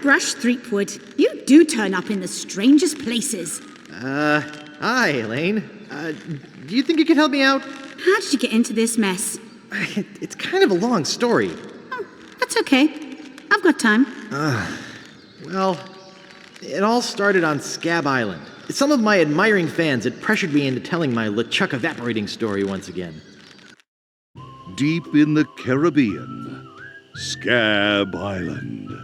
Guybrush Threepwood. You do turn up in the strangest places. Hi, Elaine. Do you think you could help me out? How did you get into this mess? It's kind of a long story. Oh, that's okay. I've got time. Well, it all started on Scab Island. Some of my admiring fans had pressured me into telling my LeChuck evaporating story once again. Deep in the Caribbean, Scab Island.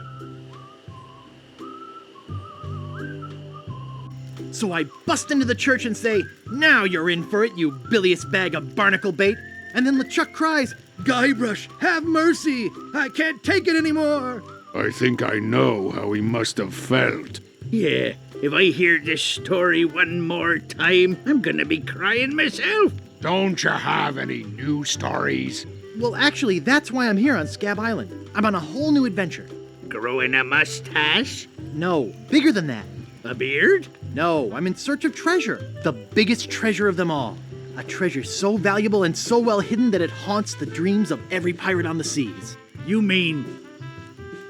So I bust into the church and say, "Now you're in for it, you bilious bag of barnacle bait." And then LeChuck cries, "Guybrush, have mercy! I can't take it anymore!" I think I know how he must have felt. Yeah, if I hear this story one more time, I'm gonna be crying myself. Don't you have any new stories? Well, actually, that's why I'm here on Scab Island. I'm on a whole new adventure. Growing a mustache? No, bigger than that. A beard? No, I'm in search of treasure. The biggest treasure of them all. A treasure so valuable and so well hidden that it haunts the dreams of every pirate on the seas. You mean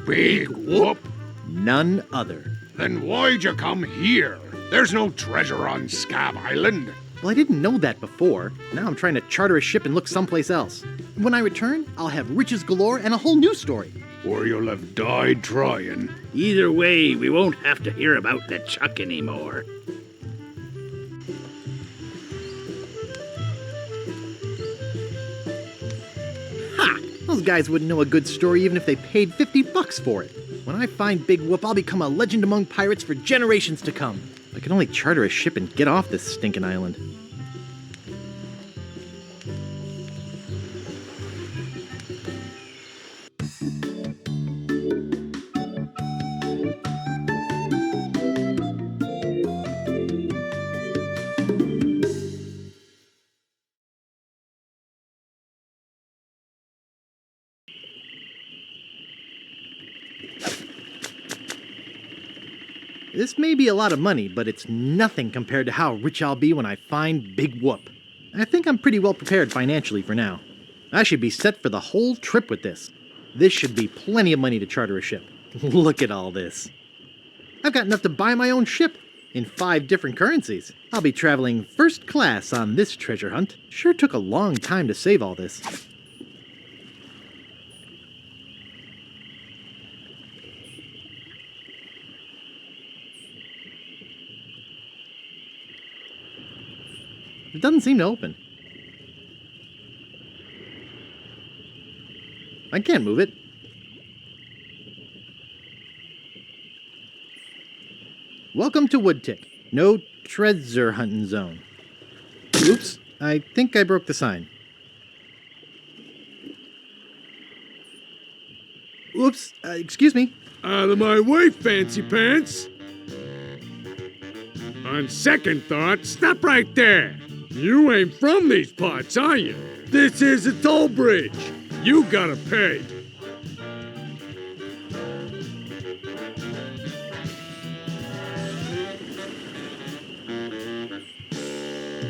Big whoop? None other. Then why'd you come here? There's no treasure on Scab Island. Well, I didn't know that before. Now I'm trying to charter a ship and look someplace else. When I return, I'll have riches galore and a whole new story. Or you'll have died trying. Either way, we won't have to hear about LeChuck anymore. Ha! Those guys wouldn't know a good story even if they paid $50 for it. When I find Big Whoop, I'll become a legend among pirates for generations to come. I can only charter a ship and get off this stinking island. This may be a lot of money, but it's nothing compared to how rich I'll be when I find Big Whoop. I think I'm pretty well prepared financially for now. I should be set for the whole trip with this. This should be plenty of money to charter a ship. Look at all this. I've got enough to buy my own ship in 5 different currencies. I'll be traveling first class on this treasure hunt. Sure took a long time to save all this. It doesn't seem to open. I can't move it. Welcome to Woodtick. No treasure hunting zone. Oops, I think I broke the sign. Oops, excuse me. Out of my way, fancy pants. On second thought, stop right there. You ain't from these parts, are you? This is a toll bridge. You gotta pay.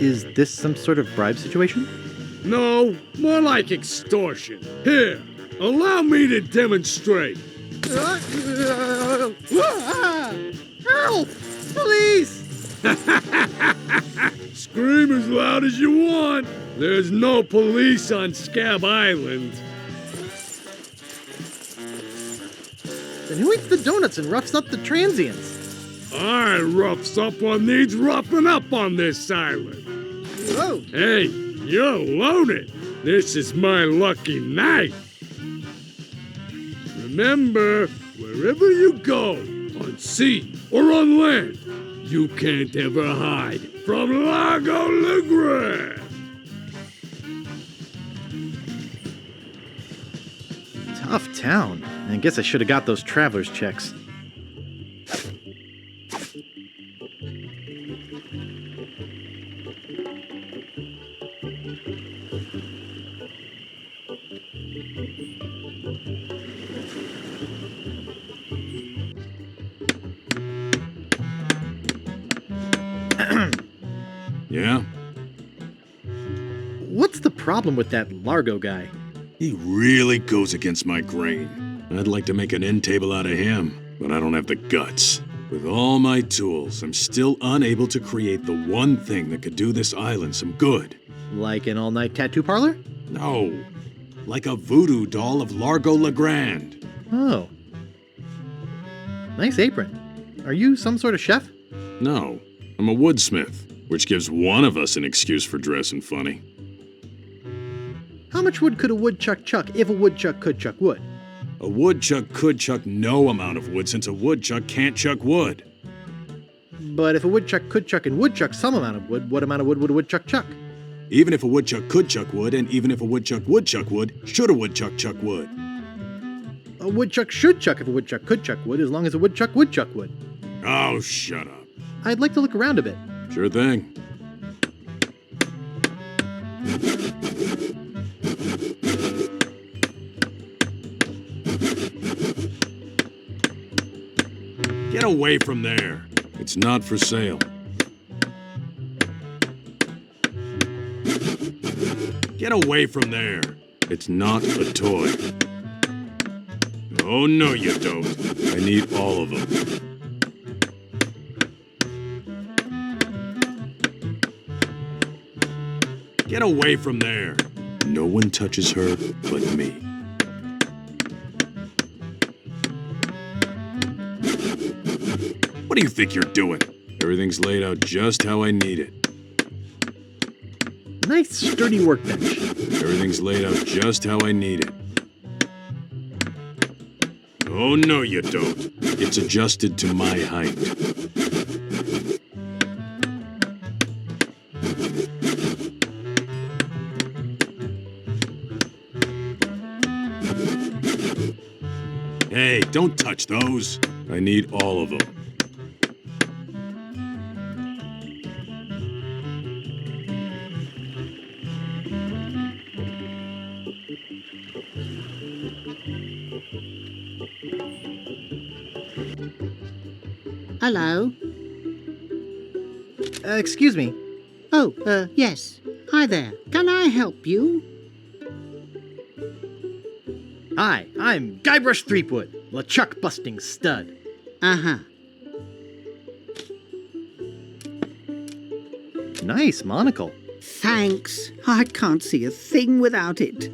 Is this some sort of bribe situation? No, more like extortion. Here, allow me to demonstrate. Help! Police! Scream as loud as you want. There's no police on Scab Island. Then who eats the donuts and roughs up the transients? I rough someone needs roughing up on this island. Whoa! Hey, you're loaded. This is my lucky night. Remember, wherever you go, on sea or on land, you can't ever hide from Lago Ligre. Tough town. I guess I should have got those traveler's checks. Yeah? What's the problem with that Largo guy? He really goes against my grain. I'd like to make an end table out of him. but I don't have the guts. With all my tools, I'm still unable to create the one thing that could do this island some good. Like an all-night tattoo parlor? No, like a voodoo doll of Largo LeGrand. Oh. Nice apron. Are you some sort of chef? No, I'm a woodsmith, which gives one of us an excuse for dressing funny. How much wood could a woodchuck chuck if a woodchuck could chuck wood? A woodchuck could chuck no amount of wood since a woodchuck can't chuck wood. But if a woodchuck could chuck and would chuck some amount of wood, what amount of wood would a woodchuck chuck? Even if a woodchuck could chuck wood, and even if a woodchuck would chuck wood, should a woodchuck chuck wood? A woodchuck should chuck if a woodchuck could chuck wood, as long as a woodchuck would chuck wood. Oh, shut up. I'd like to look around a bit. Sure thing. Get away from there. It's not for sale. Get away from there. It's not a toy. Oh, no, you don't. I need all of them. Get away from there. No one touches her but me. What do you think you're doing? Everything's laid out just how I need it. Nice sturdy workbench. Everything's laid out just how I need it. Oh, no, you don't. It's adjusted to my height. Hey, don't touch those. I need all of them. Hello? Excuse me. Oh, yes. Hi there. Can I help you? Hi, I'm Guybrush Threepwood, LeChuck busting stud. Uh-huh. Nice monocle. Thanks. I can't see a thing without it.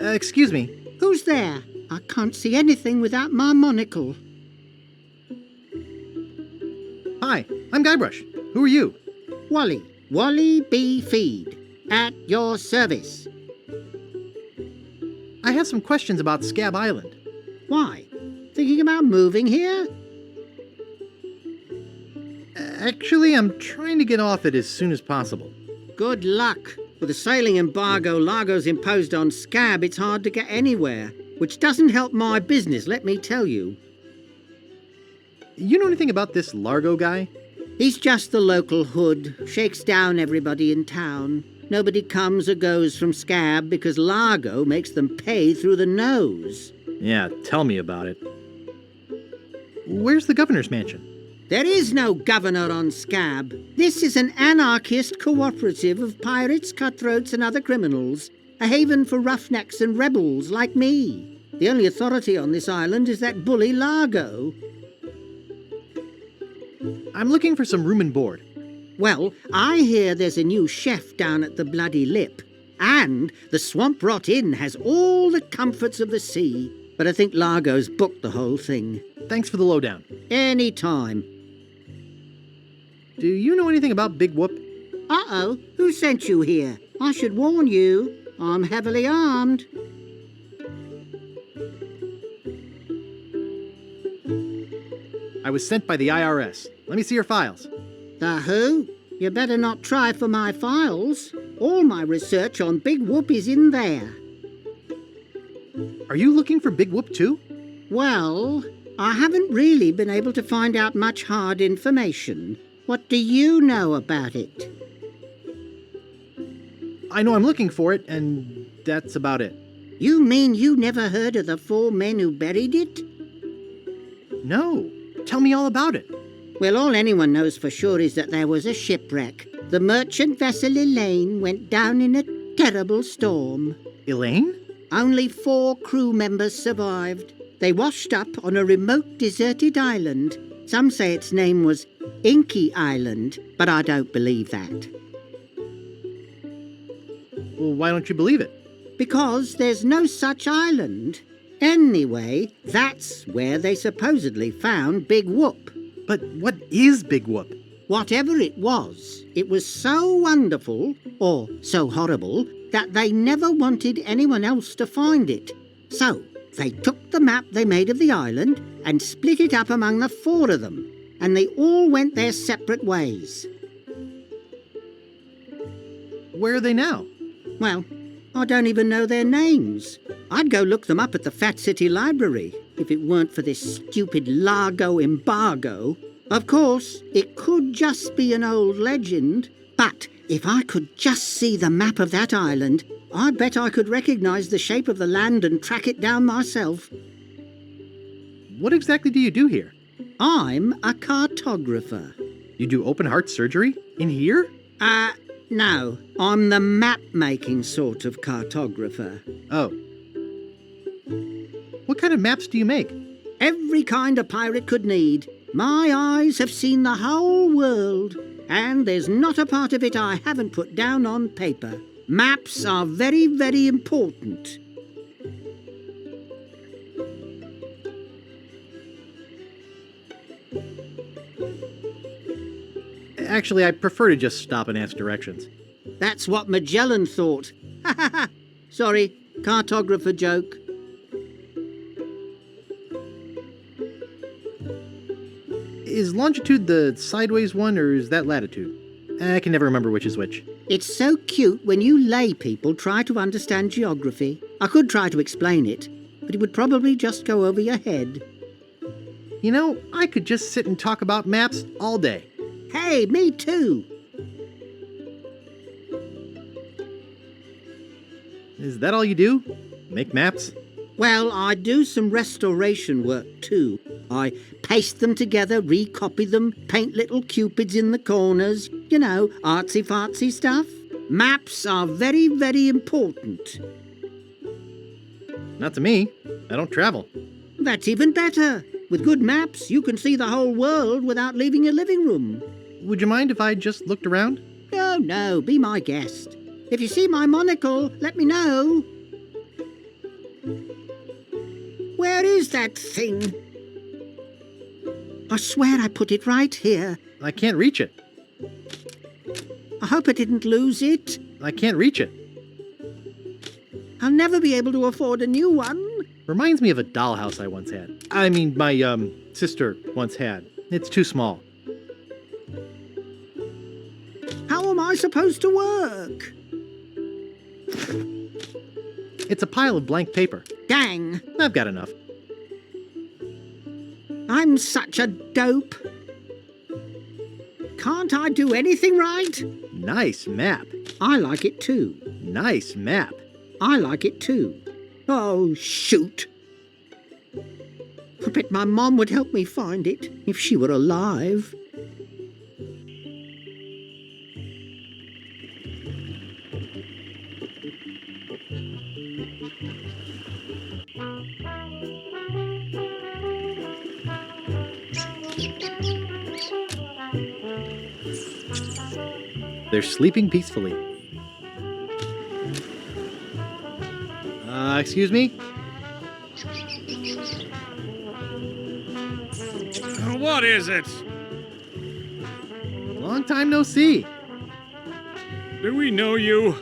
Excuse me. Who's there? I can't see anything without my monocle. Hi, I'm Guybrush. Who are you? Wally. Wally B. Feed. At your service. I have some questions about Scab Island. Why? Thinking about moving here? Actually, I'm trying to get off it as soon as possible. Good luck. With the sailing embargo Largo's imposed on Scab, it's hard to get anywhere. Which doesn't help my business, let me tell you. You know anything about this Largo guy? He's just the local hood, shakes down everybody in town. Nobody comes or goes from Scab because Largo makes them pay through the nose. Yeah, tell me about it. Where's the governor's mansion? There is no governor on Scab. This is an anarchist cooperative of pirates, cutthroats and other criminals. A haven for roughnecks and rebels like me. The only authority on this island is that bully Largo. I'm looking for some room and board. Well, I hear there's a new chef down at the Bloody Lip. And the Swamp Rot Inn has all the comforts of the sea. But I think Largo's booked the whole thing. Thanks for the lowdown. Any time. Do you know anything about Big Whoop? Uh-oh, who sent you here? I should warn you, I'm heavily armed. I was sent by the IRS. Let me see your files. The who? You better not try for my files. All my research on Big Whoop is in there. Are you looking for Big Whoop too? Well, I haven't really been able to find out much hard information. What do you know about it? I know I'm looking for it, and that's about it. You mean you never heard of the 4 men who buried it? No. Tell me all about it. Well, all anyone knows for sure is that there was a shipwreck. The merchant vessel Elaine went down in a terrible storm. Elaine? Only 4 crew members survived. They washed up on a remote deserted island. Some say its name was Inky Island, but I don't believe that. Well, why don't you believe it? Because there's no such island. Anyway, that's where they supposedly found Big Whoop. But what is Big Whoop? Whatever it was so wonderful, or so horrible, that they never wanted anyone else to find it. So, they took the map they made of the island and split it up among the 4 of them, and they all went their separate ways. Where are they now? Well, I don't even know their names. I'd go look them up at the Fat City Library, if it weren't for this stupid Largo embargo. Of course, it could just be an old legend, but if I could just see the map of that island, I bet I could recognise the shape of the land and track it down myself. What exactly do you do here? I'm a cartographer. You do open heart surgery? In here? No, I'm the map-making sort of cartographer. Oh. What kind of maps do you make? Every kind a pirate could need. My eyes have seen the whole world, and there's not a part of it I haven't put down on paper. Maps are very, very important. Actually, I prefer to just stop and ask directions. That's what Magellan thought. Ha ha ha! Sorry, cartographer joke. Is longitude the sideways one, or is that latitude? I can never remember which is which. It's so cute when you lay people try to understand geography. I could try to explain it, but it would probably just go over your head. You know, I could just sit and talk about maps all day. Hey, me too. Is that all you do? Make maps? Well, I do some restoration work too. I paste them together, recopy them, paint little cupids in the corners. You know, artsy-fartsy stuff. Maps are very, very important. Not to me. I don't travel. That's even better. With good maps, you can see the whole world without leaving your living room. Would you mind if I just looked around? No, be my guest. If you see my monocle, let me know. Where is that thing? I swear I put it right here. I can't reach it. I hope I didn't lose it. I can't reach it. I'll never be able to afford a new one. Reminds me of a dollhouse I once had. I mean, my, sister once had. It's too small. How am I supposed to work? It's a pile of blank paper. Dang, I've got enough. I'm such a dope. Can't I do anything right? Nice map. I like it too. Nice map. I like it too. Oh, shoot. I bet my mom would help me find it if she were alive. They're sleeping peacefully. Excuse me? What is it? Long time no see. Do we know you?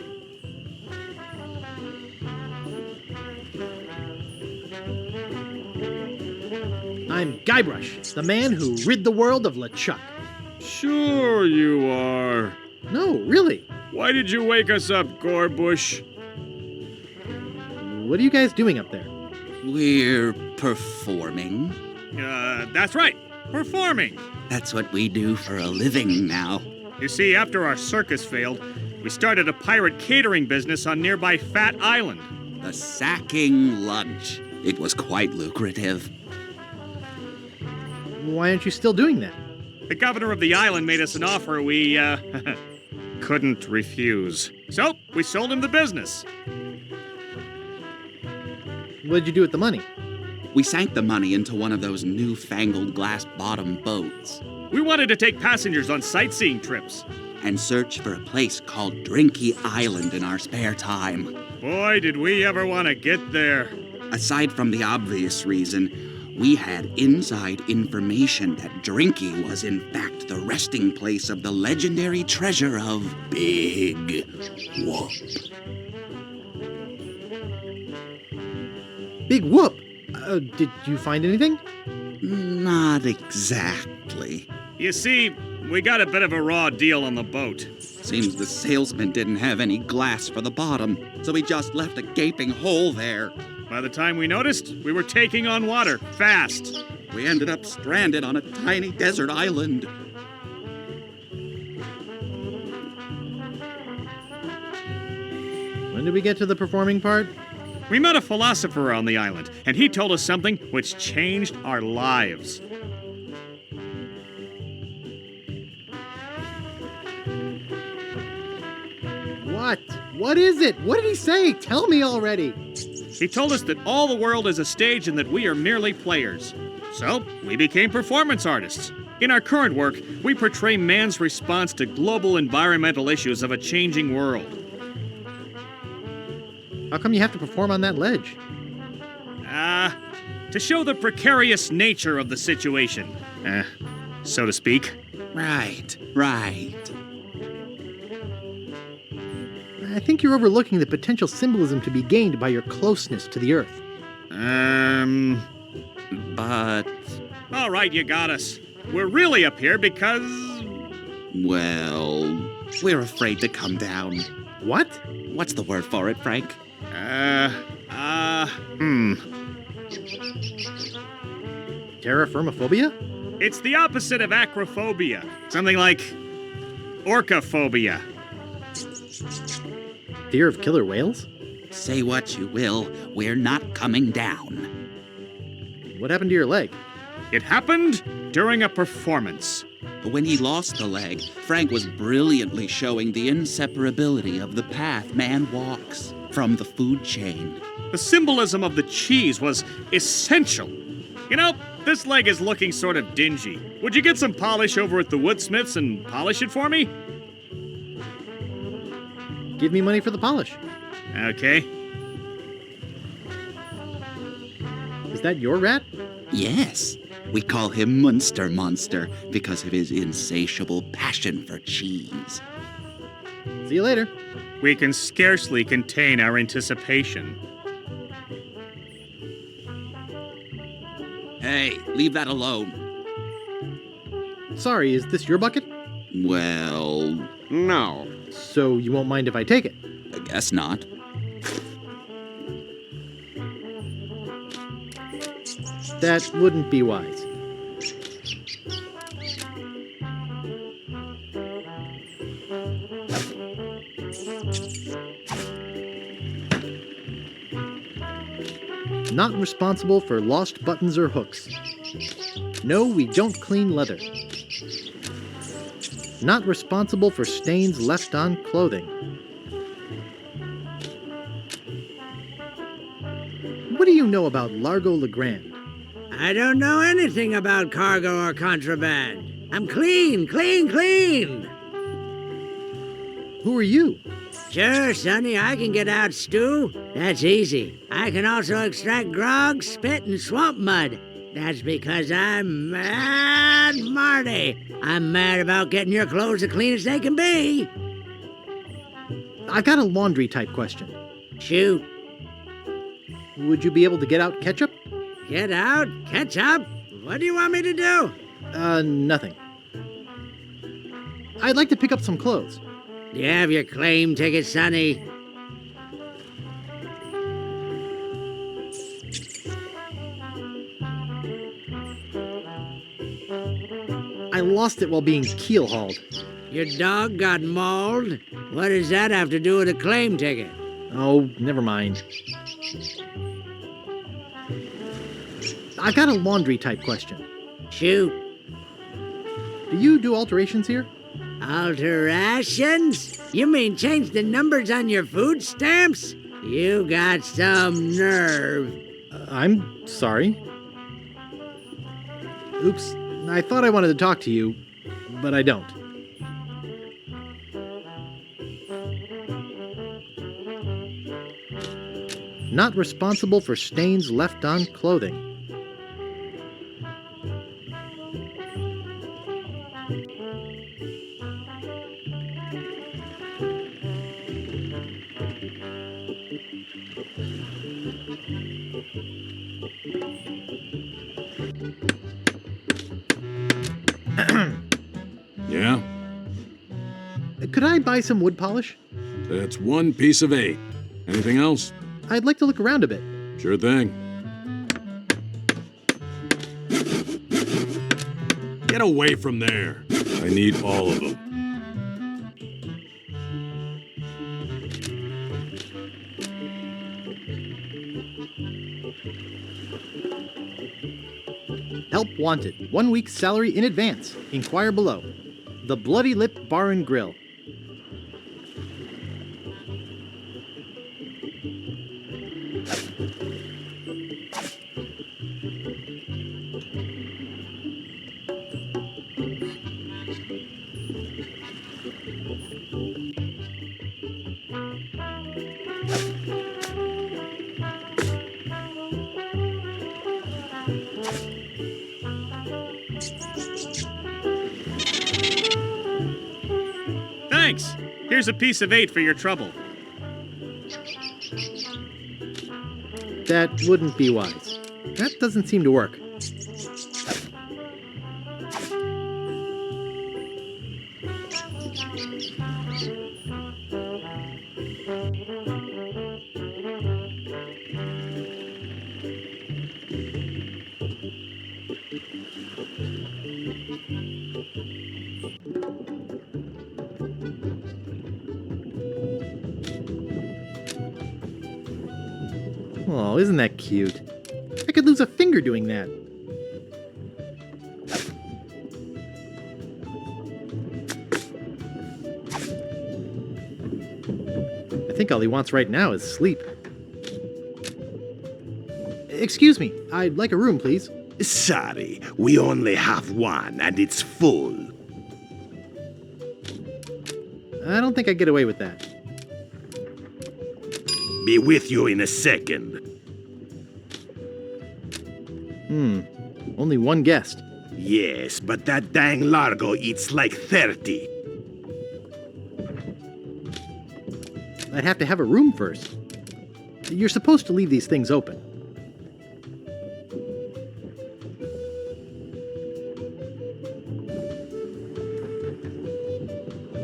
I'm Guybrush, the man who rid the world of LeChuck. Sure you are. No, really. Why did you wake us up, Gorbush? What are you guys doing up there? We're performing. That's right. Performing. That's what we do for a living now. You see, after our circus failed, we started a pirate catering business on nearby Fat Island. The sacking lunch. It was quite lucrative. Why aren't you still doing that? The governor of the island made us an offer we, couldn't refuse. So, we sold him the business. What'd you do with the money? We sank the money into one of those newfangled glass-bottom boats We wanted to take passengers on sightseeing trips. and search for a place called Drinky Island in our spare time. Boy, did we ever want to get there. Aside from the obvious reason, we had inside information that Drinky was in fact the resting place of the legendary treasure of Big Whoop. Big whoop! Did you find anything? Not exactly. You see, we got a bit of a raw deal on the boat. Seems the salesman didn't have any glass for the bottom, so he just left a gaping hole there. By the time we noticed, we were taking on water, fast. We ended up stranded on a tiny desert island. When did we get to the performing part? We met a philosopher on the island, and he told us something which changed our lives. What? What is it? What did he say? Tell me already. He told us that all the world is a stage and that we are merely players. So, we became performance artists. In our current work, we portray man's response to global environmental issues of a changing world. How come you have to perform on that ledge? To show the precarious nature of the situation, so to speak. Right. I think you're overlooking the potential symbolism to be gained by your closeness to the Earth. But, All right, you got us. We're really up here because... well, we're afraid to come down. What? What's the word for it, Frank? Terraformophobia? It's the opposite of acrophobia. Something like orcaphobia. Fear of killer whales? Say what you will, we're not coming down. What happened to your leg? It happened during a performance. When he lost the leg, Frank was brilliantly showing the inseparability of the path man walks from the food chain. The symbolism of the cheese was essential. You know, this leg is looking sort of dingy. Would you get some polish over at the Woodsmiths and polish it for me? Give me money for the polish. Okay. Is that your rat? Yes, we call him Munster Monster because of his insatiable passion for cheese. See you later. We can scarcely contain our anticipation. Hey, leave that alone. Sorry, is this your bucket? Well, no, So you won't mind if I take it? I guess not. That wouldn't be wise. Not responsible for lost buttons or hooks. No, we don't clean leather. Not responsible for stains left on clothing. What do you know about Largo Legrand? I don't know anything about cargo or contraband. I'm clean, clean, clean. Who are you? Sure, Sonny, I can get out stew. That's easy. I can also extract grog, spit, and swamp mud. That's because I'm Mad Marty. I'm mad about getting your clothes as clean as they can be. I've got a laundry type question. Shoot. Would you be able to get out ketchup? Get out? Catch up? What do you want me to do? Nothing. I'd like to pick up some clothes. Do you have your claim ticket, Sonny? I lost it while being keel hauled. Your dog got mauled? What does that have to do with a claim ticket? Oh, never mind. I've got a laundry type question. Shoot. Do you do alterations here? Alterations? You mean change the numbers on your food stamps? You got some nerve. I'm sorry. Oops, I thought I wanted to talk to you, but I don't. Not responsible for stains left on clothing. Yeah? Could I buy some wood polish? That's 1 piece of 8. Anything else? I'd like to look around a bit. Sure thing. Get away from there. I need all of them. Help wanted. 1 week's salary in advance. Inquire below. The Bloody Lip Bar and Grill. Thanks. Here's a piece of 8 for your trouble. That wouldn't be wise. That doesn't seem to work. Oh, isn't that cute? I could lose a finger doing that. I think all he wants right now is sleep. Excuse me, I'd like a room, please. Sorry, we only have one and it's full. I don't think I'd get away with that. Be with you in a second. Only one guest. Yes, but that dang Largo eats like 30. I'd have to have a room first. You're supposed to leave these things open.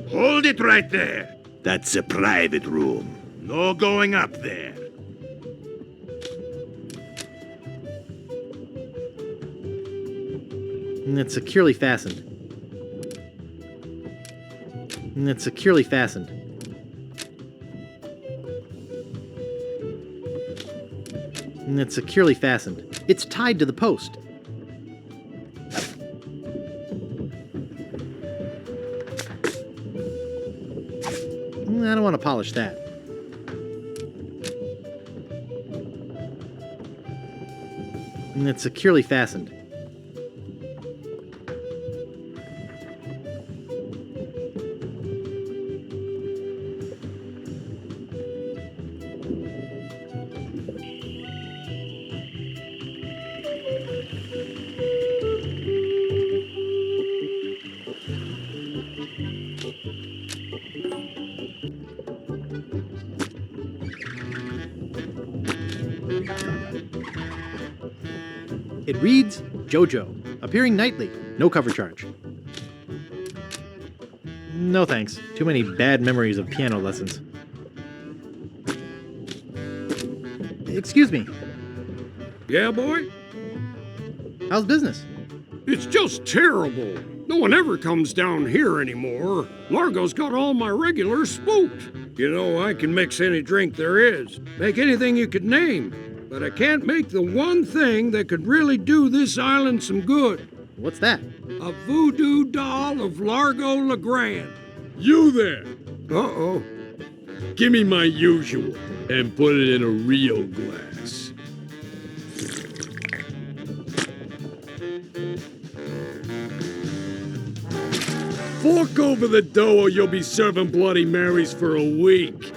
Hold it right there. That's a private room. No going up there. And it's securely fastened. And it's securely fastened. And it's securely fastened. It's tied to the post. I don't want to polish that. And it's securely fastened. It reads, JoJo, appearing nightly, no cover charge. No thanks, too many bad memories of piano lessons. Excuse me, Yeah, boy? how's business? It's just terrible. No one ever comes down here anymore. Largo's got all my regulars spooked. You know, I can mix any drink there is, make anything you could name, but I can't make the one thing that could really do this island some good. What's that? A voodoo doll of Largo LeGrand. You there! Uh-oh. Give me my usual and put it in a real glass. Fork over the dough or you'll be serving Bloody Marys for a week.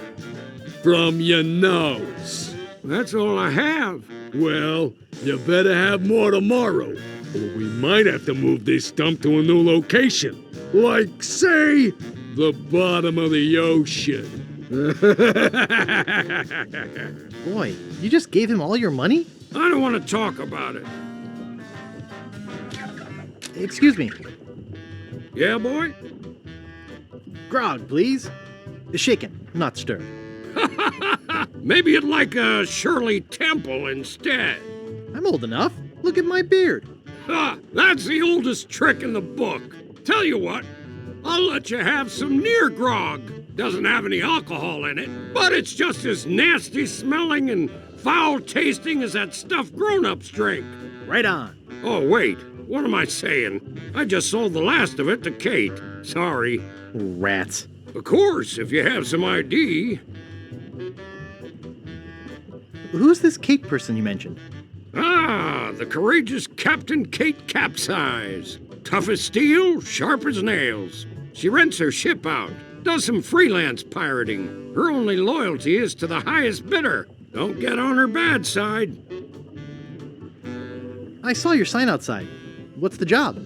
From your nose. That's all I have. Well, you better have more tomorrow, or we might have to move this stump to a new location. Like, say, the bottom of the ocean. Boy, you just gave him all your money? I don't want to talk about it. Excuse me. Yeah, boy? Grog, please. Shaken, not stirred. Maybe you'd like a Shirley Temple instead. I'm old enough. Look at my beard. Ha! That's the oldest trick in the book. Tell you what, I'll let you have some near grog. Doesn't have any alcohol in it, but it's just as nasty smelling and foul tasting as that stuff grown-ups drink. Right on. Oh, wait. What am I saying? I just sold the last of it to Kate. Sorry. Rats. Of course, if you have some ID. Who's this Kate person you mentioned? Ah, the courageous Captain Kate Capsize. Tough as steel, sharp as nails. She rents her ship out, does some freelance pirating. Her only loyalty is to the highest bidder. Don't get on her bad side. I saw your sign outside. What's the job?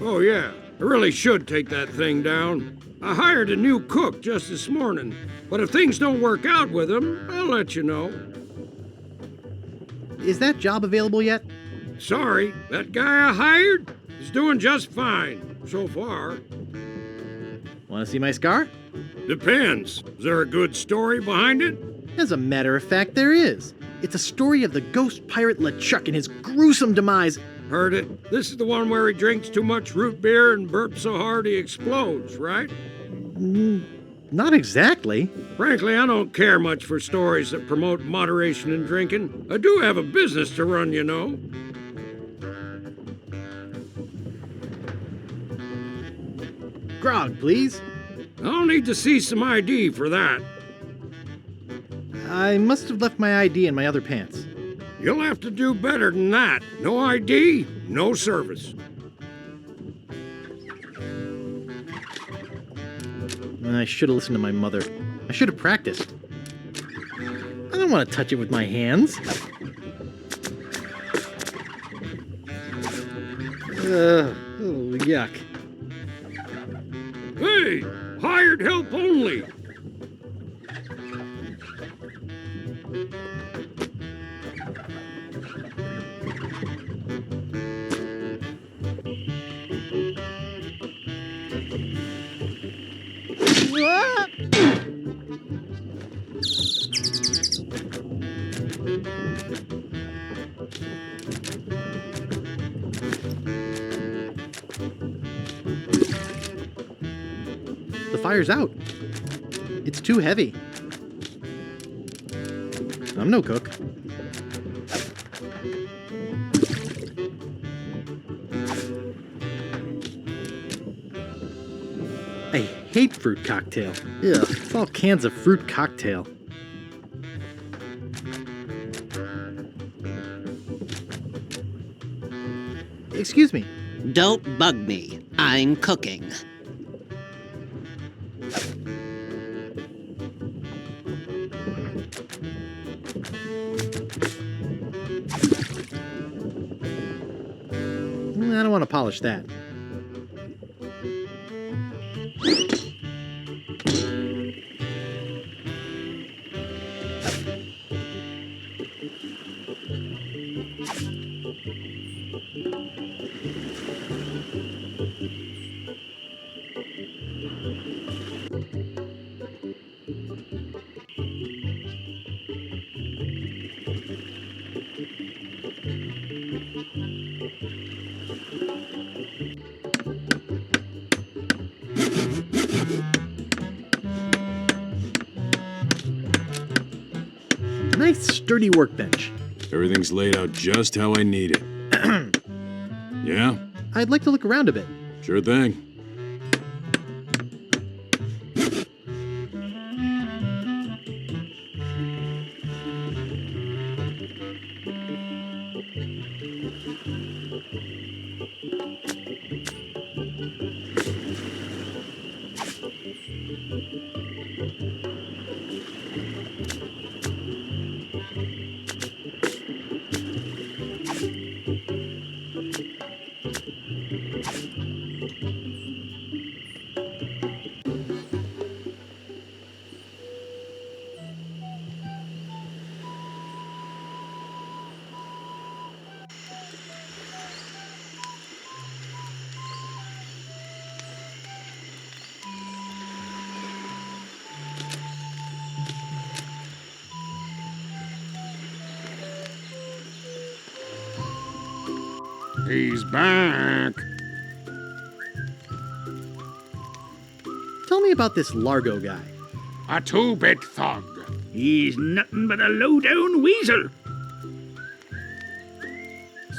Oh, yeah. I really should take that thing down. I hired a new cook just this morning. But if things don't work out with him, I'll let you know. Is that job available yet? Sorry, that guy I hired is doing just fine so far. Want to see my scar? Depends. Is there a good story behind it? As a matter of fact, there is. It's a story of the ghost pirate LeChuck and his gruesome demise. Heard it. This is the one where he drinks too much root beer and burps so hard he explodes, right? Not exactly. Frankly, I don't care much for stories that promote moderation in drinking. I do have a business to run, you know. Grog, please. I'll need to see some ID for that. I must have left my ID in my other pants. You'll have to do better than that. No ID, no service. I should have listened to my mother. I should have practiced. I don't want to touch it with my hands. Oh, yuck. Hey, hired help only. The fire's out. It's too heavy. I'm no cook. I hate fruit cocktail. Ugh, it's all cans of fruit cocktail. Excuse me. Don't bug me. I'm cooking. I don't want to polish that. Nice sturdy workbench. Everything's laid out just how I need it. Yeah? I'd like to look around a bit. Sure thing. He's back. Tell me about this Largo guy. A two-bit thug. He's nothing but a low-down weasel.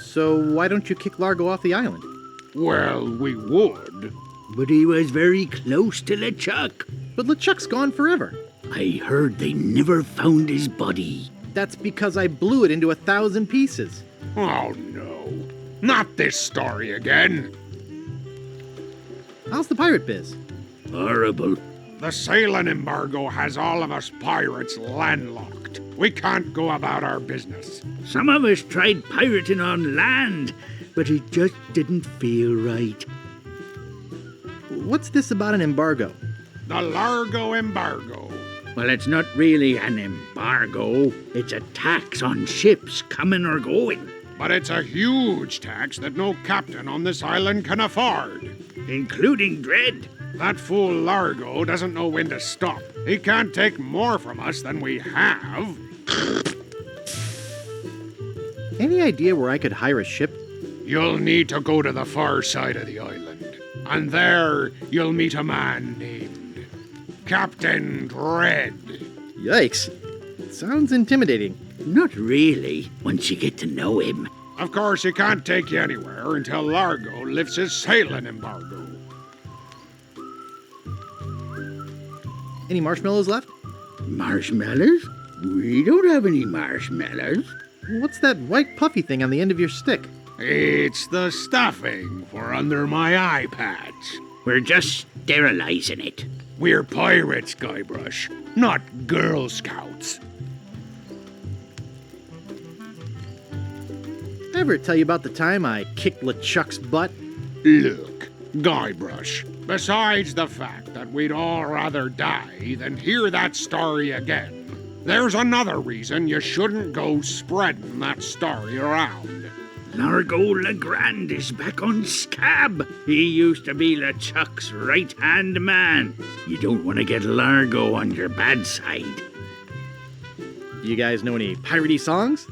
So why don't you kick Largo off the island? Well, we would. But he was very close to LeChuck. But LeChuck's gone forever. I heard they never found his body. That's because I blew it into 1,000 pieces. Oh, no. Not this story again. How's the pirate biz? Horrible. The sailing embargo has all of us pirates landlocked. We can't go about our business. Some of us tried pirating on land, but it just didn't feel right. What's this about an embargo? The Largo embargo. Well, it's not really an embargo. It's a tax on ships coming or going. But it's a huge tax that no captain on this island can afford. Including Dread. That fool Largo doesn't know when to stop. He can't take more from us than we have. Any idea where I could hire a ship? You'll need to go to the far side of the island. And there you'll meet a man named Captain Dread. Yikes. Sounds intimidating. Not really, once you get to know him. Of course, he can't take you anywhere until Largo lifts his sailing embargo. Any marshmallows left? Marshmallows? We don't have any marshmallows. What's that white puffy thing on the end of your stick? It's the stuffing for under my eye patch. We're just sterilizing it. We're pirates, Guybrush, not Girl Scouts. Ever tell you about the time I kicked LeChuck's butt? Look, Guybrush, besides the fact that we'd all rather die than hear that story again, there's another reason you shouldn't go spreading that story around. Largo Legrand is back on Scab. He used to be LeChuck's right-hand man. You don't want to get Largo on your bad side. Do you guys know any piratey songs?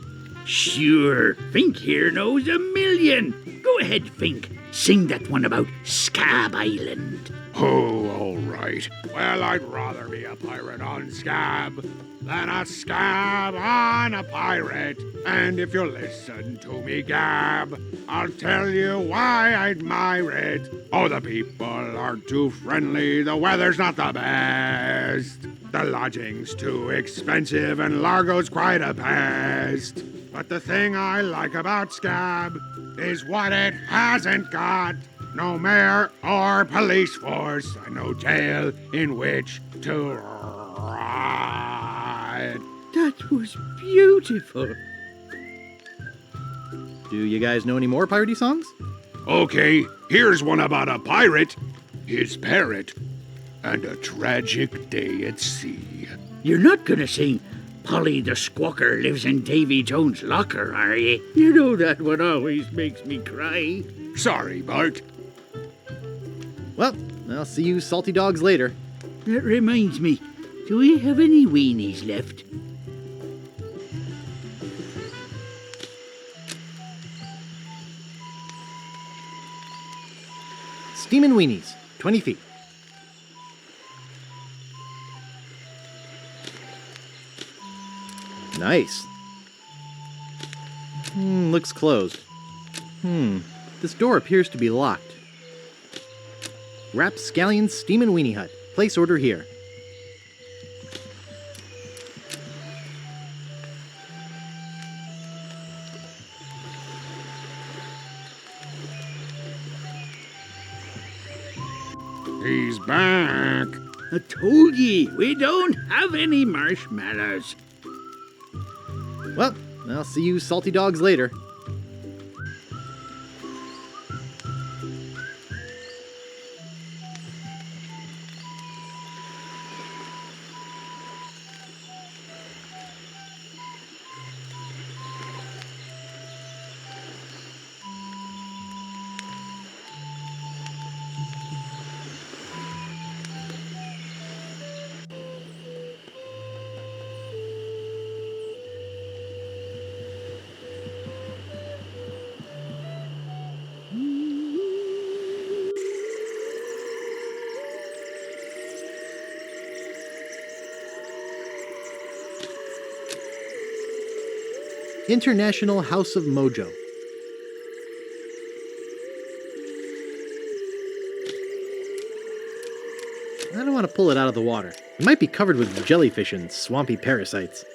Sure, Fink here knows a million. Go ahead, Fink. Sing that one about Scab Island. Oh, all right. Well, I'd rather be a pirate on Scab than a scab on a pirate. And if you'll listen to me gab, I'll tell you why I admire it. Oh, the people are too friendly, the weather's not the best. The lodging's too expensive and Largo's quite a pest. But the thing I like about Scab is what it hasn't got. No mayor or police force, and no jail in which to ride. That was beautiful. Do you guys know any more piratey songs? Okay, here's one about a pirate, his parrot, and a tragic day at sea. You're not gonna sing Polly the Squawker lives in Davy Jones' locker, are you? You know that one always makes me cry. Sorry, Bart. Well, I'll see you salty dogs later. That reminds me, do we have any weenies left? Steamin' weenies, 20 feet. Nice. Looks closed. This door appears to be locked. Rapscallion's Steamin' Weenie Hut. Place order here. He's back. I told ye, we don't have any marshmallows. Well, I'll see you salty dogs later. International House of Mojo. I don't want to pull it out of the water. It might be covered with jellyfish and swampy parasites.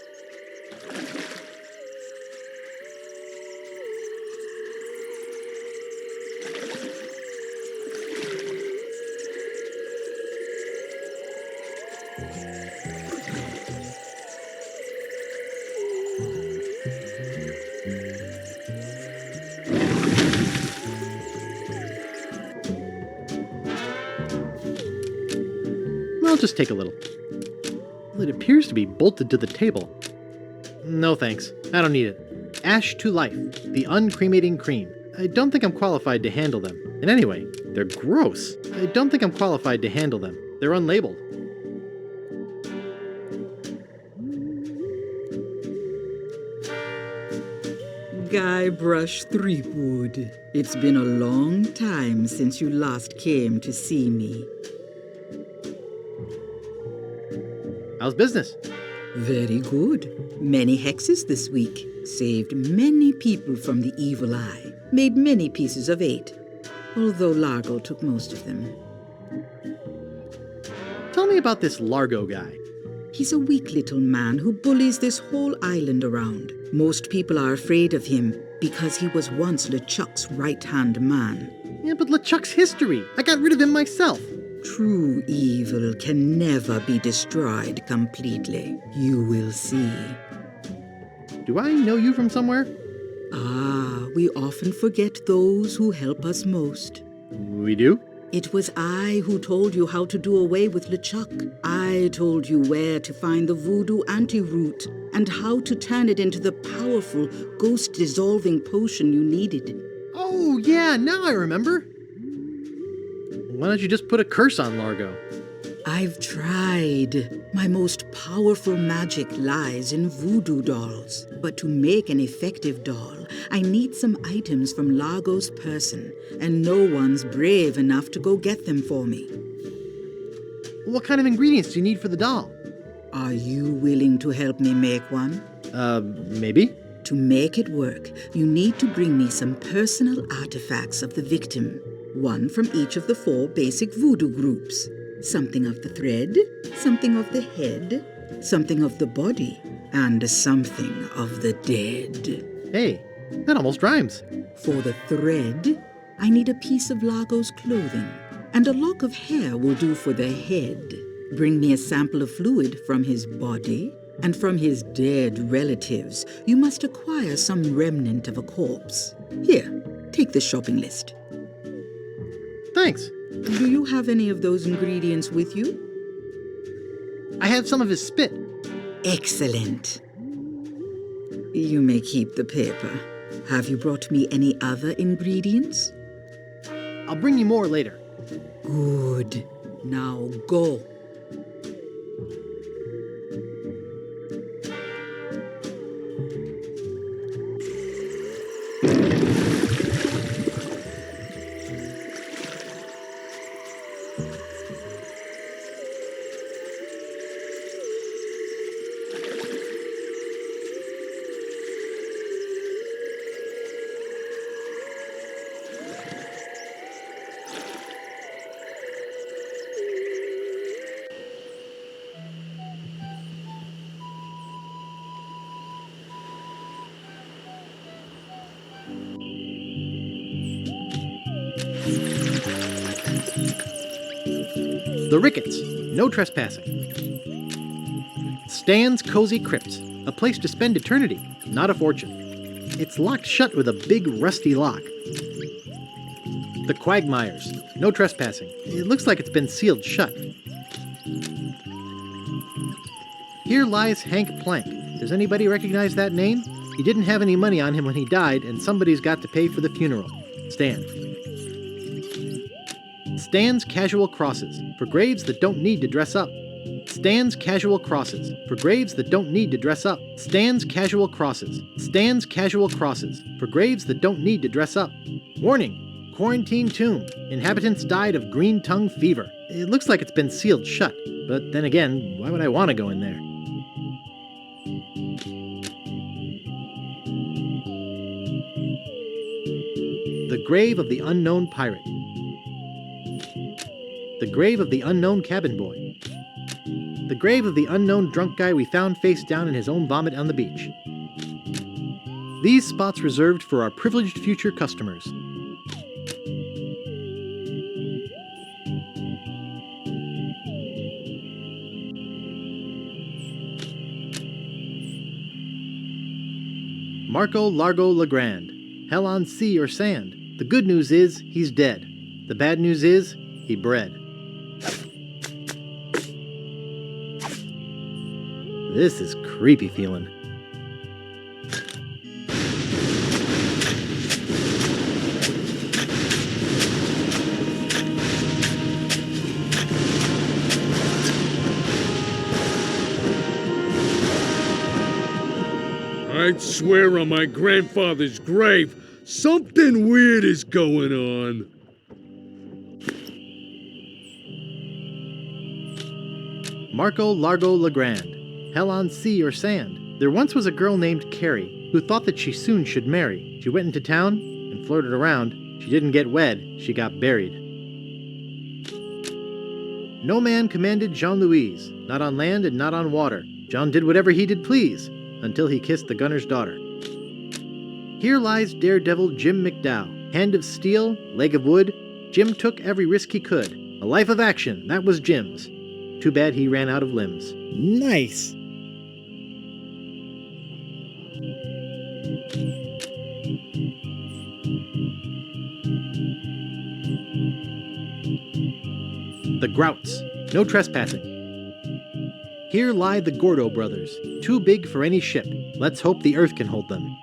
I'll just take a little. Well, it appears to be bolted to the table. No thanks, I don't need it. Ash to Life, the uncremating cream. I don't think I'm qualified to handle them. And anyway, they're gross. I don't think I'm qualified to handle them. They're unlabeled. Guybrush Threepwood, it's been a long time since you last came to see me. How's business? Very good. Many hexes this week. Saved many people from the evil eye. Made many pieces of 8. Although Largo took most of them. Tell me about this Largo guy. He's a weak little man who bullies this whole island around. Most people are afraid of him because he was once LeChuck's right-hand man. Yeah, but LeChuck's history. I got rid of him myself. True evil can never be destroyed completely. You will see. Do I know you from somewhere? Ah, we often forget those who help us most. We do? It was I who told you how to do away with LeChuck. I told you where to find the voodoo antiroot and how to turn it into the powerful, ghost-dissolving potion you needed. Oh, yeah, now I remember. Why don't you just put a curse on Largo? I've tried. My most powerful magic lies in voodoo dolls. But to make an effective doll, I need some items from Largo's person, and no one's brave enough to go get them for me. What kind of ingredients do you need for the doll? Are you willing to help me make one? Maybe. To make it work, you need to bring me some personal artifacts of the victim. One from each of the 4 basic voodoo groups. Something of the thread, something of the head, something of the body, and something of the dead. Hey, that almost rhymes. For the thread, I need a piece of Largo's clothing, and a lock of hair will do for the head. Bring me a sample of fluid from his body, and from his dead relatives, you must acquire some remnant of a corpse. Here, take the shopping list. Thanks. Do you have any of those ingredients with you? I have some of his spit. Excellent. You may keep the paper. Have you brought me any other ingredients? I'll bring you more later. Good. Now go. The Ricketts, no trespassing. Stan's Cozy Crypt, a place to spend eternity, not a fortune. It's locked shut with a big rusty lock. The Quagmires, no trespassing. It looks like it's been sealed shut. Here lies Hank Plank. Does anybody recognize that name? He didn't have any money on him when he died, and somebody's got to pay for the funeral. Stan. Stan's Casual Crosses, for graves that don't need to dress up. Stan's Casual Crosses, for graves that don't need to dress up. Stan's Casual Crosses. Stan's Casual Crosses, for graves that don't need to dress up. Warning! Quarantine tomb. Inhabitants died of green tongue fever. It looks like it's been sealed shut, but then again, why would I want to go in there? The Grave of the Unknown Pirate. The Grave of the Unknown Cabin Boy. The grave of the unknown drunk guy we found face down in his own vomit on the beach. These spots reserved for our privileged future customers. Marco Largo Legrand. Hell on sea or sand. The good news is, he's dead. The bad news is, he bred. This is creepy feeling. I'd swear on my grandfather's grave, something weird is going on. Marco Largo Legrand. Hell on sea or sand. There once was a girl named Carrie who thought that she soon should marry. She went into town and flirted around. She didn't get wed, she got buried. No man commanded Jean-Louise, not on land and not on water. John did whatever he did please, until he kissed the gunner's daughter. Here lies daredevil Jim McDowell. Hand of steel, leg of wood. Jim took every risk he could. A life of action, that was Jim's. Too bad he ran out of limbs. Nice! The Grouts. No trespassing. Here lie the Gordo brothers. Too big for any ship. Let's hope the earth can hold them.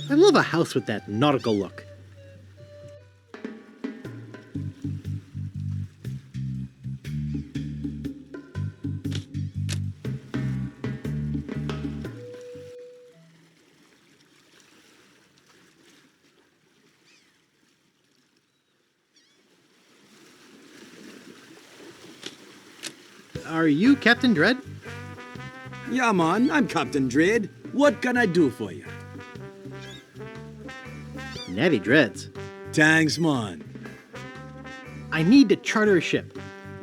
I love a house with that nautical look. Are you Captain Dread? Yeah, man, I'm Captain Dread. What can I do for you? Natty Dreads. Thanks, man. I need to charter a ship.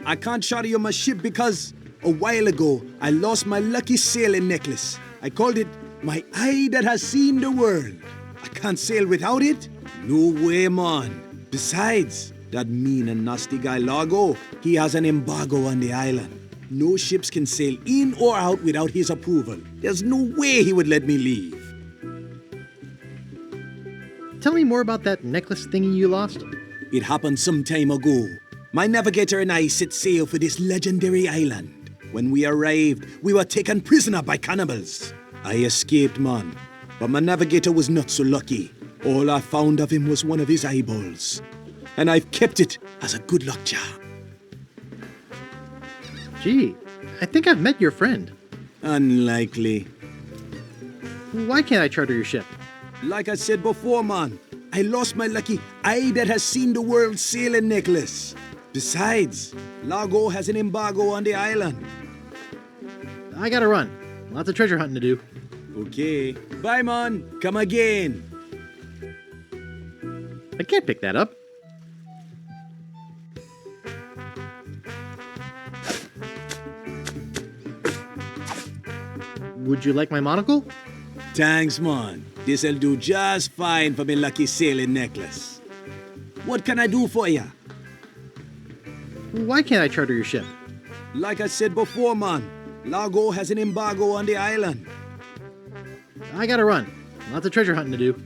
I can't charter you my ship because a while ago I lost my lucky sailing necklace. I called it my eye that has seen the world. I can't sail without it? No way, man. Besides, that mean and nasty guy Largo, he has an embargo on the island. No ships can sail in or out without his approval. There's no way he would let me leave. Tell me more about that necklace thingy you lost. It happened some time ago. My navigator and I set sail for this legendary island. When we arrived, we were taken prisoner by cannibals. I escaped, man, but my navigator was not so lucky. All I found of him was one of his eyeballs, and I've kept it as a good luck charm. Gee, I think I've met your friend. Unlikely. Why can't I charter your ship? Like I said before, man, I lost my lucky eye that has seen the world sailing necklace. Besides, Largo has an embargo on the island. I gotta run. Lots of treasure hunting to do. Okay. Bye, man. Come again. I can't pick that up. Would you like my monocle? Thanks, man. This'll do just fine for me lucky sailing necklace. What can I do for ya? Why can't I charter your ship? Like I said before, man, Largo has an embargo on the island. I gotta run. Lots of treasure hunting to do.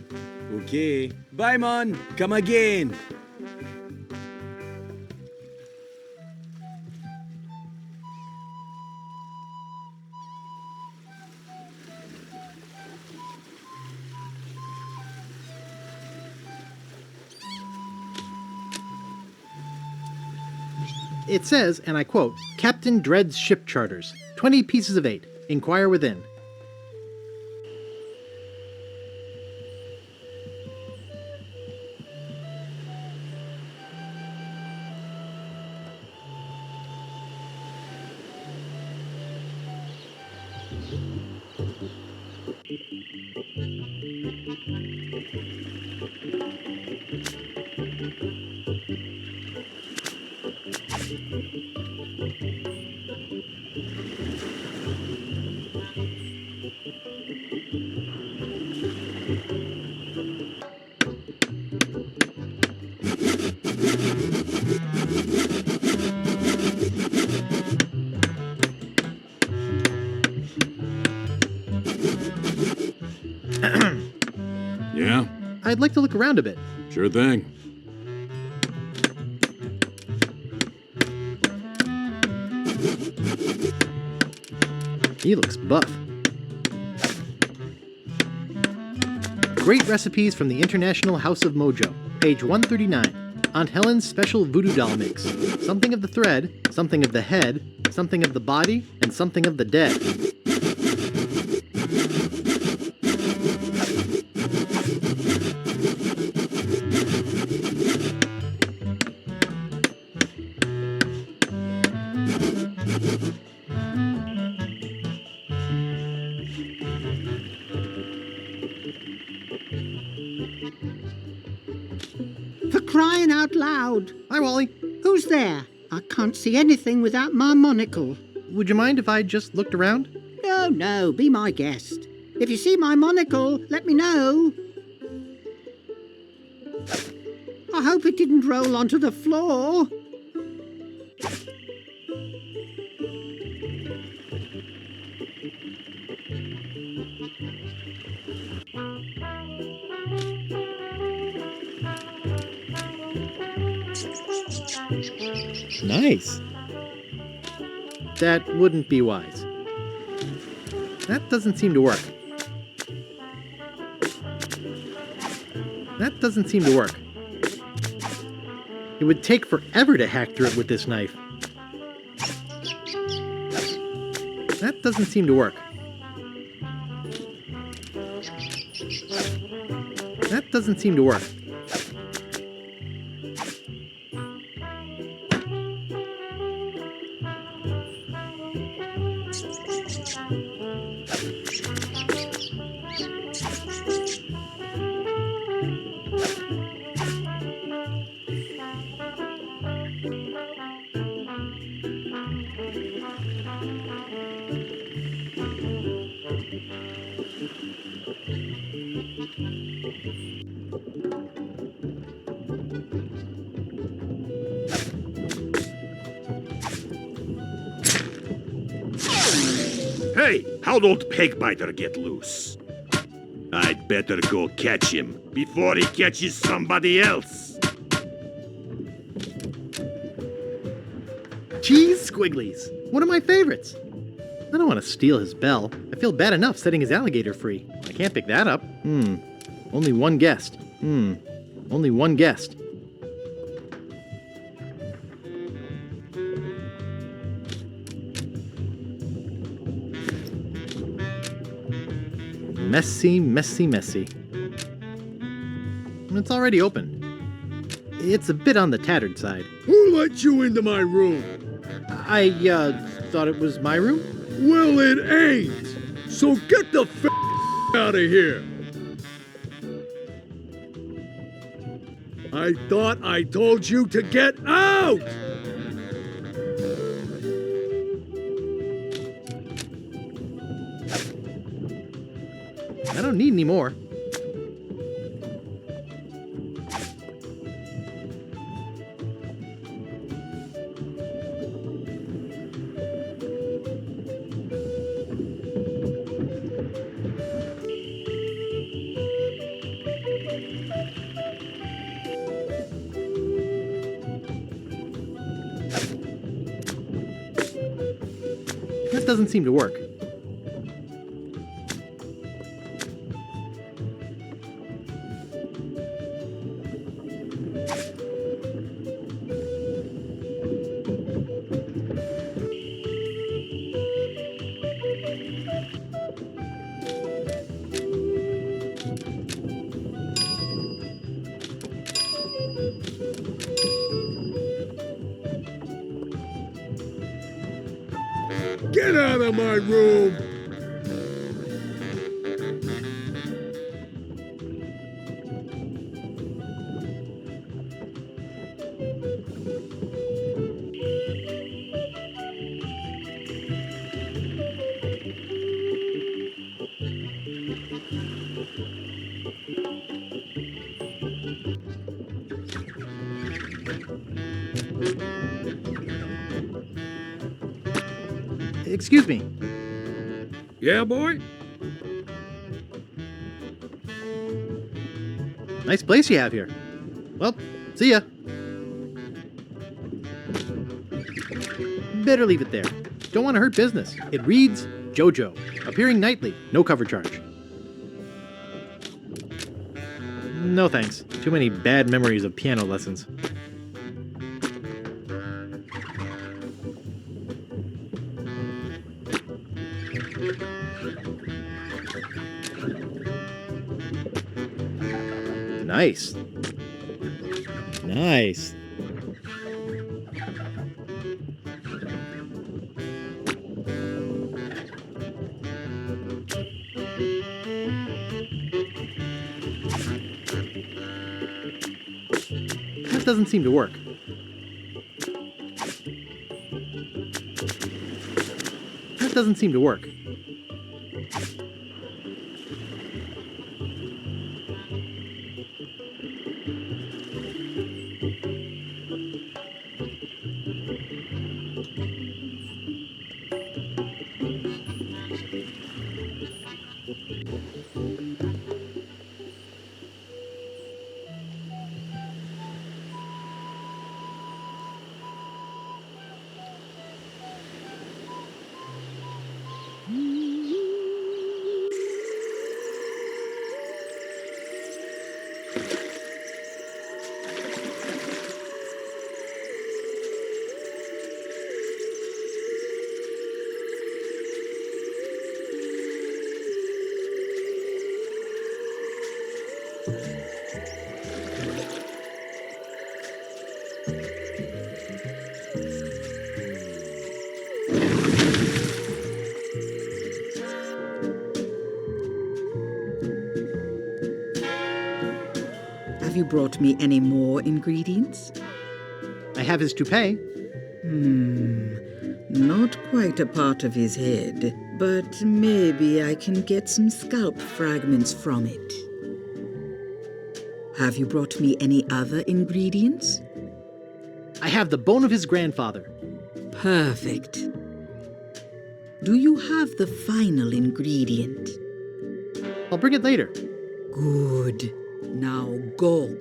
Okay. Bye, man. Come again. It says, and I quote, Captain Dread's ship charters. 20 pieces of 8. Inquire within. Yeah? I'd like to look around a bit. Sure thing. He looks buff. Great recipes from the International House of Mojo. Page 139. Aunt Helen's special voodoo doll mix. Something of the thread, something of the head, something of the body, and something of the dead. For crying out loud. Hi, Wally. Who's there? I can't see anything without my monocle. Would you mind if I just looked around? No, no, be my guest. If you see my monocle, let me know. I hope it didn't roll onto the floor. Nice. That wouldn't be wise. That doesn't seem to work. That doesn't seem to work. It would take forever to hack through it with this knife. That doesn't seem to work. That doesn't seem to work. Hey, how'd old Pegbiter get loose? I'd better go catch him before he catches somebody else. Cheese squigglies. One of my favorites. I don't want to steal his bell. I feel bad enough setting his alligator free. I can't pick that up. Only one guest. Only one guest. Messy, messy, messy. It's already open. It's a bit on the tattered side. Who let you into my room? I thought it was my room? Well, it ain't. So get the f*** out of here. I thought I told you to get out! I don't need any more. That doesn't seem to work. Get out of my room! Excuse me. Yeah, boy? Nice place you have here. Well, see ya. Better leave it there. Don't want to hurt business. It reads JoJo, appearing nightly, no cover charge. No thanks. Too many bad memories of piano lessons. Nice. Nice. That doesn't seem to work. That doesn't seem to work. Have you brought me any more ingredients? I have his toupee. Not quite a part of his head, but maybe I can get some scalp fragments from it. Have you brought me any other ingredients? I have the bone of his grandfather. Perfect. Do you have the final ingredient? I'll bring it later. Good. Now go.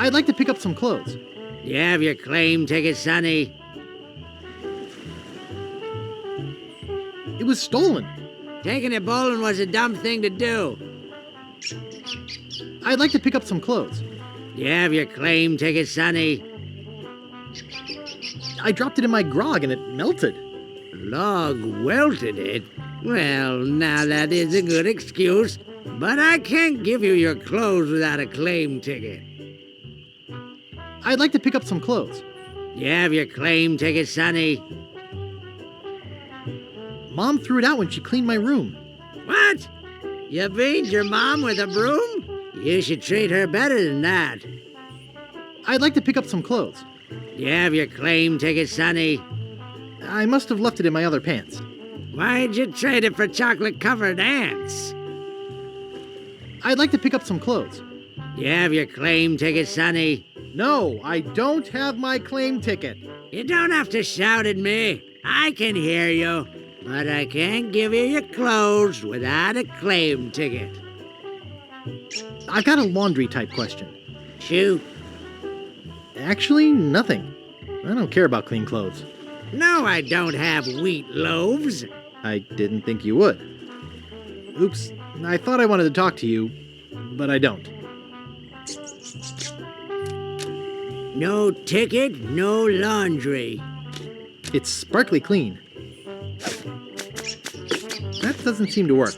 I'd like to pick up some clothes. You have your claim ticket, Sonny? It was stolen. Taking it bowling was a dumb thing to do. I'd like to pick up some clothes. You have your claim ticket, Sonny? I dropped it in my grog and it melted. Log welted it? Well, now that is a good excuse, but I can't give you your clothes without a claim ticket. I'd like to pick up some clothes. You have your claim ticket, Sonny? Mom threw it out when she cleaned my room. What? You beat your mom with a broom? You should treat her better than that. I'd like to pick up some clothes. You have your claim ticket, Sonny? I must have left it in my other pants. Why'd you trade it for chocolate-covered ants? I'd like to pick up some clothes. You have your claim ticket, Sonny? No, I don't have my claim ticket. You don't have to shout at me. I can hear you. But I can't give you your clothes without a claim ticket. I've got a laundry type question. Shoot. Actually, nothing. I don't care about clean clothes. No, I don't have wheat loaves. I didn't think you would. Oops, I thought I wanted to talk to you, but I don't. No ticket, no laundry. It's sparkly clean. That doesn't seem to work.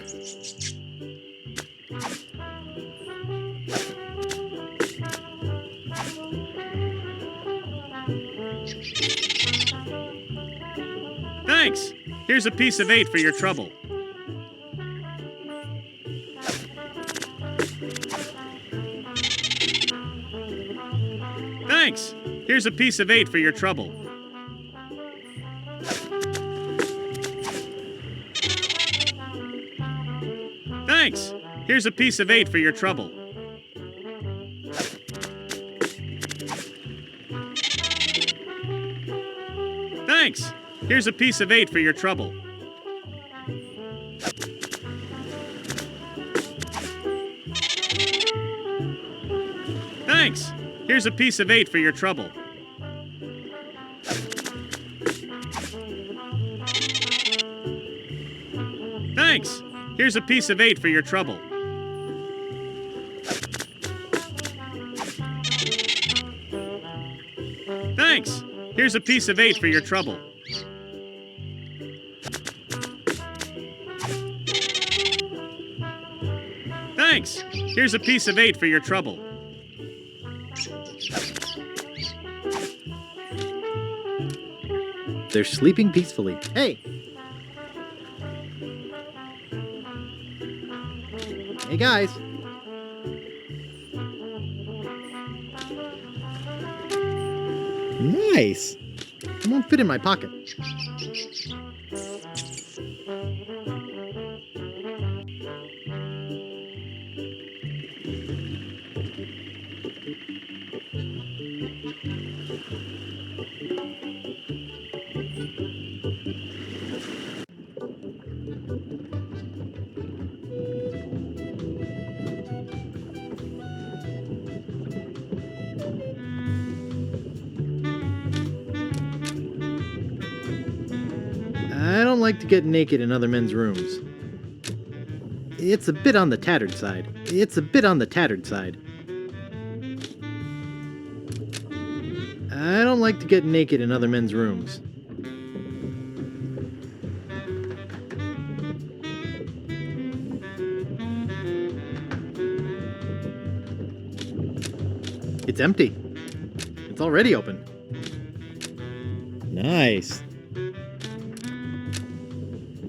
Thanks. Here's a piece of 8 for your trouble. Thanks. Here's a piece of 8 for your trouble. Thanks. Here's a piece of 8 for your trouble. Thanks. Here's a piece of 8 for your trouble. Thanks. Here's a piece of 8 for your trouble. Thanks. Here's a piece of 8 for your trouble. Thanks. Here's a piece of 8 for your trouble. Thanks. Here's a piece of 8 for your trouble. They're sleeping peacefully. Hey! Hey, guys. Nice. It won't fit in my pocket. I don't like to get naked in other men's rooms. It's a bit on the tattered side. It's a bit on the tattered side. I don't like to get naked in other men's rooms. It's empty. It's already open. Nice.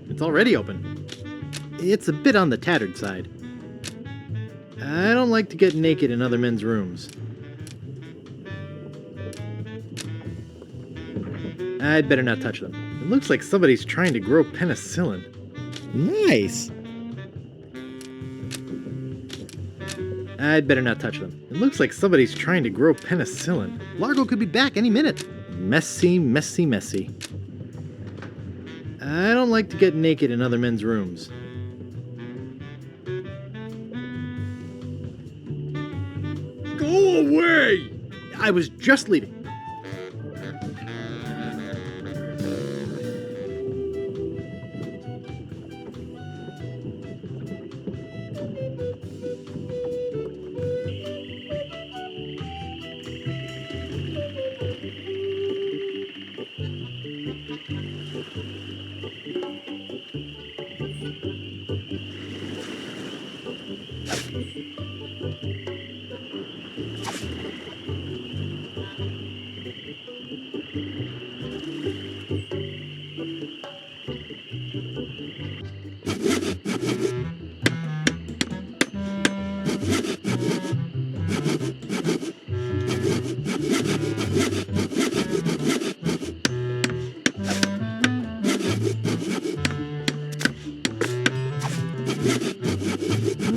It's already open. It's a bit on the tattered side. I don't like to get naked in other men's rooms. I'd better not touch them. It looks like somebody's trying to grow penicillin. Nice! I'd better not touch them. It looks like somebody's trying to grow penicillin. Largo could be back any minute. Messy, messy, messy. I don't like to get naked in other men's rooms. Go away! I was just leaving.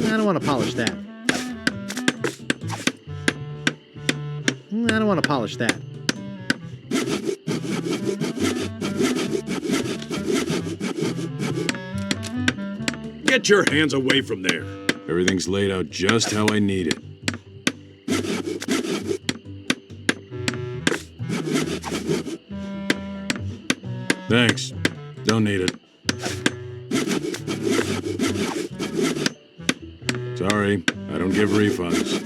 I don't want to polish that. I don't want to polish that. Get your hands away from there. Everything's laid out just how I need it. Thanks. Don't need it. Sorry, I don't give refunds.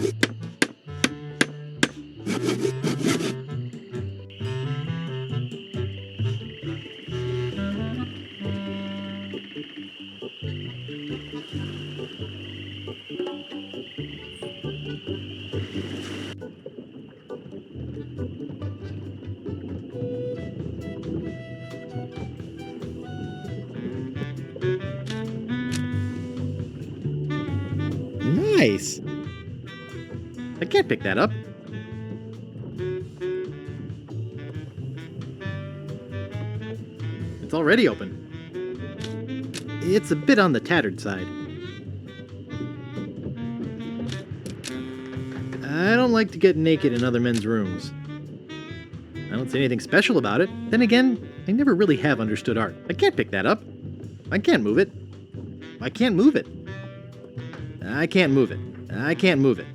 Nice! I can't pick that up. It's already open. It's a bit on the tattered side. I don't like to get naked in other men's rooms. I don't see anything special about it. Then again, I never really have understood art. I can't pick that up. I can't move it. I can't move it. I can't move it. I can't move it.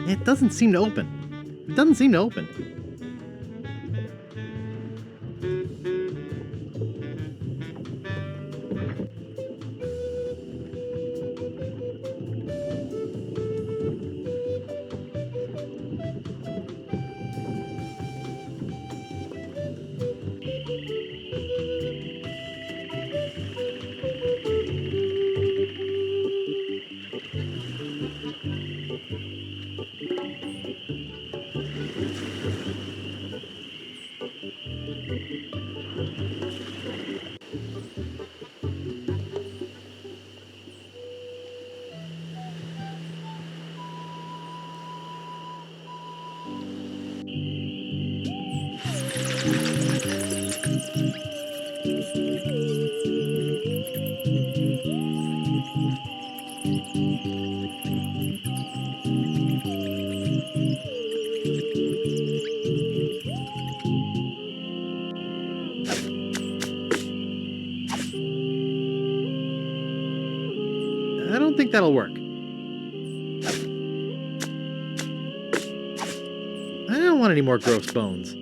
It doesn't seem to open. It doesn't seem to open. I don't think that'll work. I don't want any more gross bones.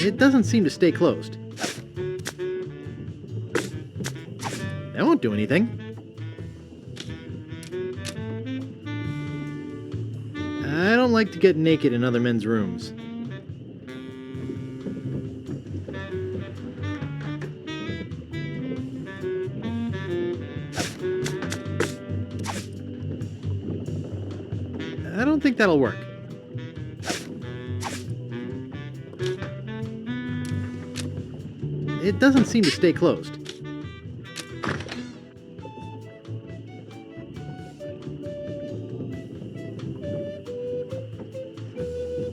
It doesn't seem to stay closed. That won't do anything. I don't like to get naked in other men's rooms. I don't think that'll work. It doesn't seem to stay closed.